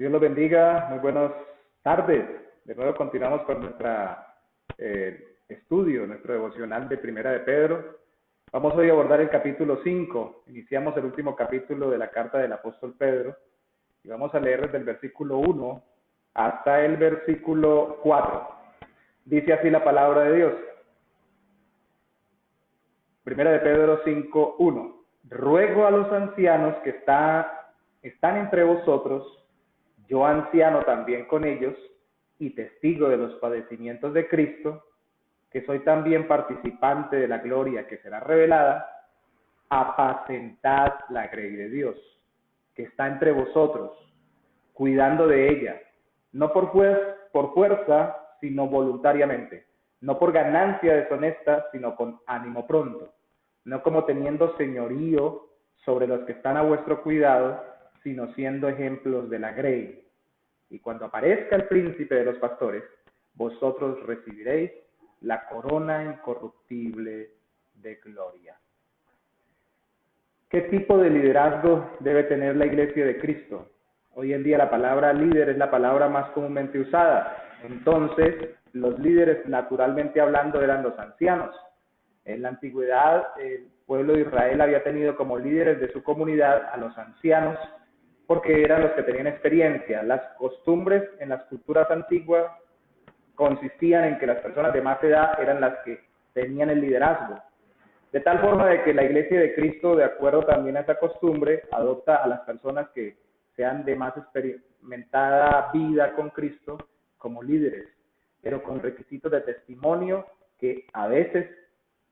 Dios los bendiga, muy buenas tardes. De nuevo continuamos con nuestra estudio, nuestro devocional de Primera de Pedro. Vamos hoy a abordar el capítulo 5. Iniciamos el último capítulo de la carta del apóstol Pedro y vamos a leer desde el versículo 1 hasta el versículo 4. Dice así la palabra de Dios. Primera de Pedro 5:1. Ruego a los ancianos que están entre vosotros, yo anciano también con ellos, y testigo de los padecimientos de Cristo, que soy también participante de la gloria que será revelada, apacentad la grey de Dios, que está entre vosotros, cuidando de ella, no por fuerza, sino voluntariamente, no por ganancia deshonesta, sino con ánimo pronto, no como teniendo señorío sobre los que están a vuestro cuidado, sino siendo ejemplos de la grey. Y cuando aparezca el príncipe de los pastores, vosotros recibiréis la corona incorruptible de gloria. ¿Qué tipo de liderazgo debe tener la iglesia de Cristo? Hoy en día la palabra líder es la palabra más comúnmente usada. Entonces, los líderes, naturalmente hablando, eran los ancianos. En la antigüedad, el pueblo de Israel había tenido como líderes de su comunidad a los ancianos, porque eran los que tenían experiencia. Las costumbres en las culturas antiguas consistían en que las personas de más edad eran las que tenían el liderazgo. De tal forma de que la iglesia de Cristo, de acuerdo también a esa costumbre, adopta a las personas que sean de más experimentada vida con Cristo como líderes, pero con requisitos de testimonio que a veces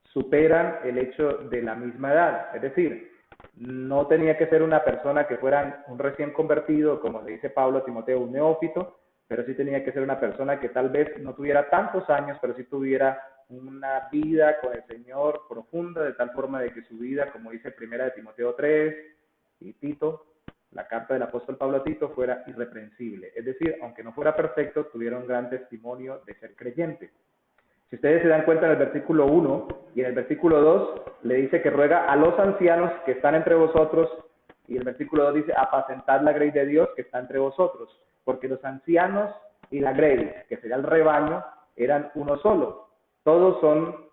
superan el hecho de la misma edad. Es decir, no tenía que ser una persona que fuera un recién convertido, como le dice Pablo a Timoteo, un neófito, pero sí tenía que ser una persona que tal vez no tuviera tantos años, pero sí tuviera una vida con el Señor profunda, de tal forma de que su vida, como dice Primera de Timoteo 3 y Tito, la carta del apóstol Pablo a Tito, fuera irreprensible. Es decir, aunque no fuera perfecto, tuviera un gran testimonio de ser creyente. Si ustedes se dan cuenta, en el versículo 1 y en el versículo 2 le dice que ruega a los ancianos que están entre vosotros, y el versículo 2 dice apacentad la grey de Dios que está entre vosotros, porque los ancianos y la grey, que sería el rebaño, eran uno solo. Todos son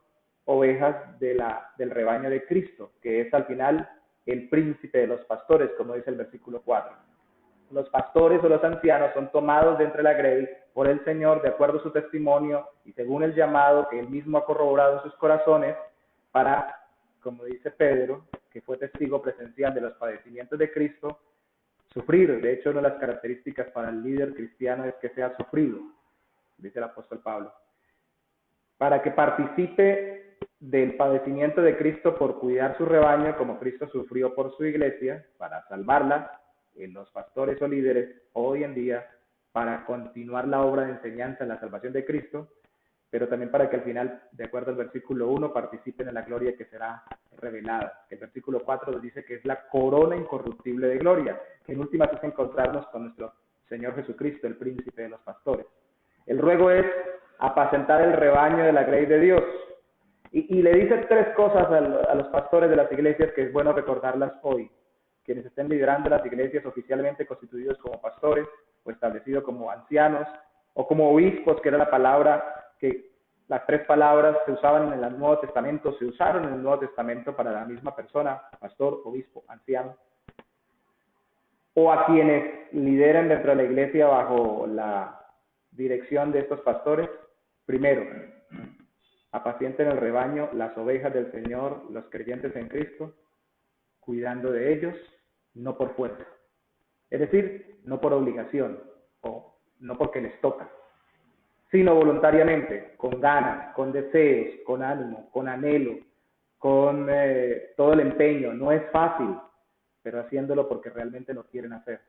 ovejas del rebaño de Cristo, que es al final el príncipe de los pastores, como dice el versículo 4. Los pastores o los ancianos son tomados de entre la grey por el Señor de acuerdo a su testimonio y según el llamado que él mismo ha corroborado en sus corazones para, como dice Pedro, que fue testigo presencial de los padecimientos de Cristo, sufrir. De hecho, una de las características para el líder cristiano es que sea sufrido, dice el apóstol Pablo, para que participe del padecimiento de Cristo por cuidar su rebaño, como Cristo sufrió por su iglesia, para salvarla. Los pastores o líderes hoy en día para continuar la obra de enseñanza en la salvación de Cristo, pero también para que al final, de acuerdo al versículo 1, participen en la gloria que será revelada. El versículo 4 dice que es la corona incorruptible de gloria, que en últimas es encontrarnos con nuestro Señor Jesucristo, el príncipe de los pastores. El ruego es apacentar el rebaño de la grey de Dios. Y le dice tres cosas a los pastores de las iglesias que es bueno recordarlas hoy. Quienes estén liderando las iglesias oficialmente constituidos como pastores o establecidos como ancianos o como obispos, que era la palabra que las tres palabras se usaban en el Nuevo Testamento, se usaron en el Nuevo Testamento para la misma persona, pastor, obispo, anciano, o a quienes lideren dentro de la iglesia bajo la dirección de estos pastores. Primero, apacienten el rebaño, las ovejas del Señor, los creyentes en Cristo, cuidando de ellos, no por fuerza. Es decir, no por obligación o no porque les toca, sino voluntariamente, con ganas, con deseos, con ánimo, con anhelo, con todo el empeño. No es fácil, pero haciéndolo porque realmente lo quieren hacer.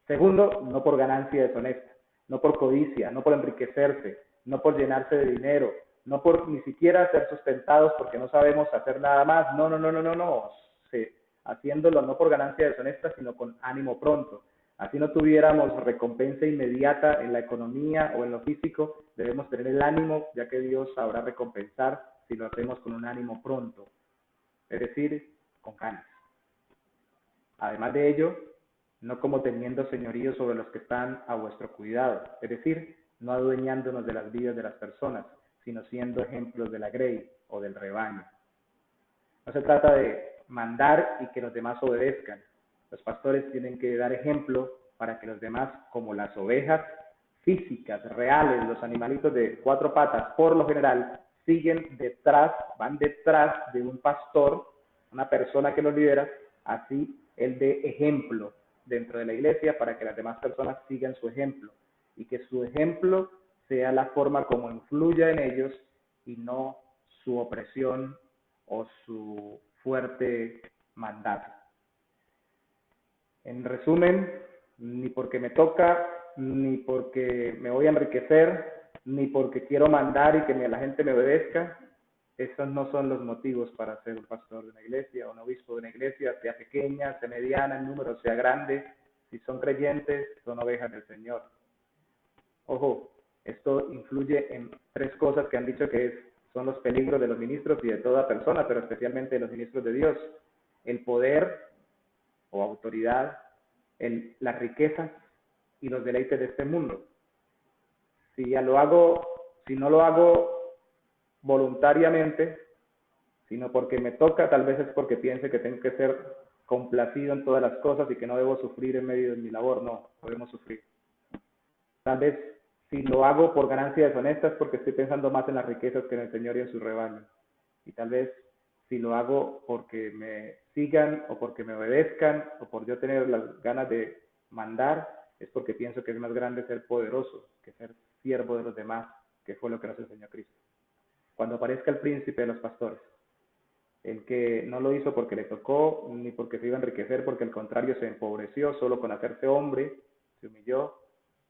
Segundo, no por ganancia deshonesta, no por codicia, no por enriquecerse, no por llenarse de dinero, no por ni siquiera ser sustentados porque no sabemos hacer nada más. No. Sí, haciéndolo no por ganancia deshonesta, sino con ánimo pronto. Así no tuviéramos recompensa inmediata en la economía o en lo físico, debemos tener el ánimo, ya que Dios sabrá recompensar si lo hacemos con un ánimo pronto, es decir, con ganas. Además de ello, no como teniendo señorío sobre los que están a vuestro cuidado, es decir, no adueñándonos de las vidas de las personas, sino siendo ejemplos de la grey o del rebaño. No se trata de mandar y que los demás obedezcan. Los pastores tienen que dar ejemplo para que los demás, como las ovejas físicas, reales, los animalitos de cuatro patas, por lo general, van detrás de un pastor, una persona que los lidera, así él dé ejemplo dentro de la iglesia para que las demás personas sigan su ejemplo y que su ejemplo sea la forma como influya en ellos y no su opresión o su fuerte mandato. En resumen, ni porque me toca, ni porque me voy a enriquecer, ni porque quiero mandar y que la gente me obedezca, esos no son los motivos para ser un pastor de una iglesia o un obispo de una iglesia, sea pequeña, sea mediana, el número sea grande. Si son creyentes, son ovejas del Señor. Ojo, esto influye en tres cosas que han dicho son los peligros de los ministros y de toda persona, pero especialmente de los ministros de Dios. El poder o autoridad, las riquezas y los deleites de este mundo. Si no lo hago voluntariamente, sino porque me toca, tal vez es porque piense que tengo que ser complacido en todas las cosas y que no debo sufrir en medio de mi labor. No debemos sufrir. Tal vez si lo hago por ganancias deshonestas porque estoy pensando más en las riquezas que en el Señor y en su rebaño. Y tal vez si lo hago porque me sigan o porque me obedezcan o por yo tener las ganas de mandar, es porque pienso que es más grande ser poderoso que ser siervo de los demás, que fue lo que nos enseñó Cristo. Cuando aparezca el príncipe de los pastores, el que no lo hizo porque le tocó, ni porque se iba a enriquecer, porque al contrario se empobreció solo con hacerse hombre, se humilló,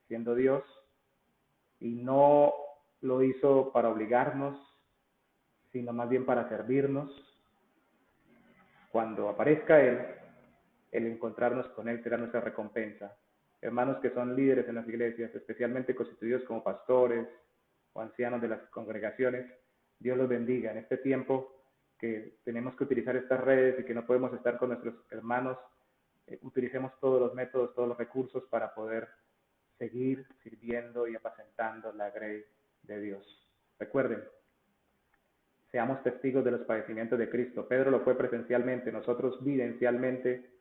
siendo Dios, y no lo hizo para obligarnos, sino más bien para servirnos. Cuando aparezca Él, el encontrarnos con Él será nuestra recompensa. Hermanos que son líderes en las iglesias, especialmente constituidos como pastores o ancianos de las congregaciones, Dios los bendiga en este tiempo que tenemos que utilizar estas redes y que no podemos estar con nuestros hermanos. Utilicemos todos los métodos, todos los recursos para poder seguir sirviendo y apacentando la grey de Dios. Recuerden, seamos testigos de los padecimientos de Cristo. Pedro lo fue presencialmente, nosotros vivencialmente,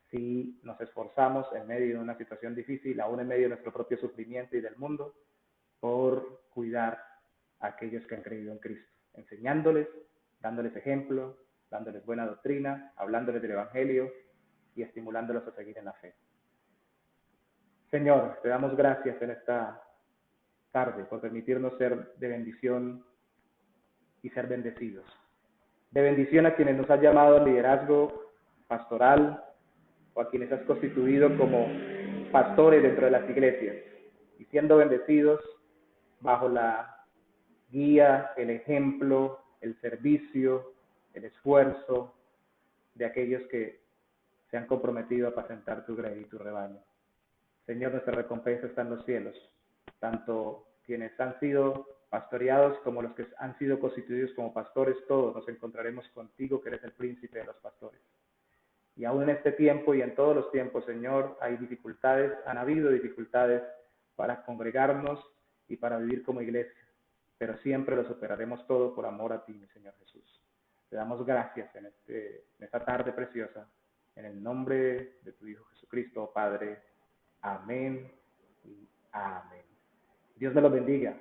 si nos esforzamos en medio de una situación difícil, aún en medio de nuestro propio sufrimiento y del mundo, por cuidar a aquellos que han creído en Cristo, enseñándoles, dándoles ejemplo, dándoles buena doctrina, hablándoles del Evangelio y estimulándolos a seguir en la fe. Señor, te damos gracias en esta tarde por permitirnos ser de bendición y ser bendecidos. De bendición a quienes nos has llamado al liderazgo pastoral o a quienes has constituido como pastores dentro de las iglesias y siendo bendecidos bajo la guía, el ejemplo, el servicio, el esfuerzo de aquellos que se han comprometido a apacentar tu grey y tu rebaño. Señor, nuestra recompensa está en los cielos, tanto quienes han sido pastoreados como los que han sido constituidos como pastores, todos nos encontraremos contigo, que eres el príncipe de los pastores. Y aún en este tiempo y en todos los tiempos, Señor, han habido dificultades para congregarnos y para vivir como iglesia, pero siempre lo superaremos todo por amor a ti, mi Señor Jesús. Te damos gracias en esta tarde preciosa, en el nombre de tu Hijo Jesucristo, Padre. Amén y amén. Dios me los bendiga.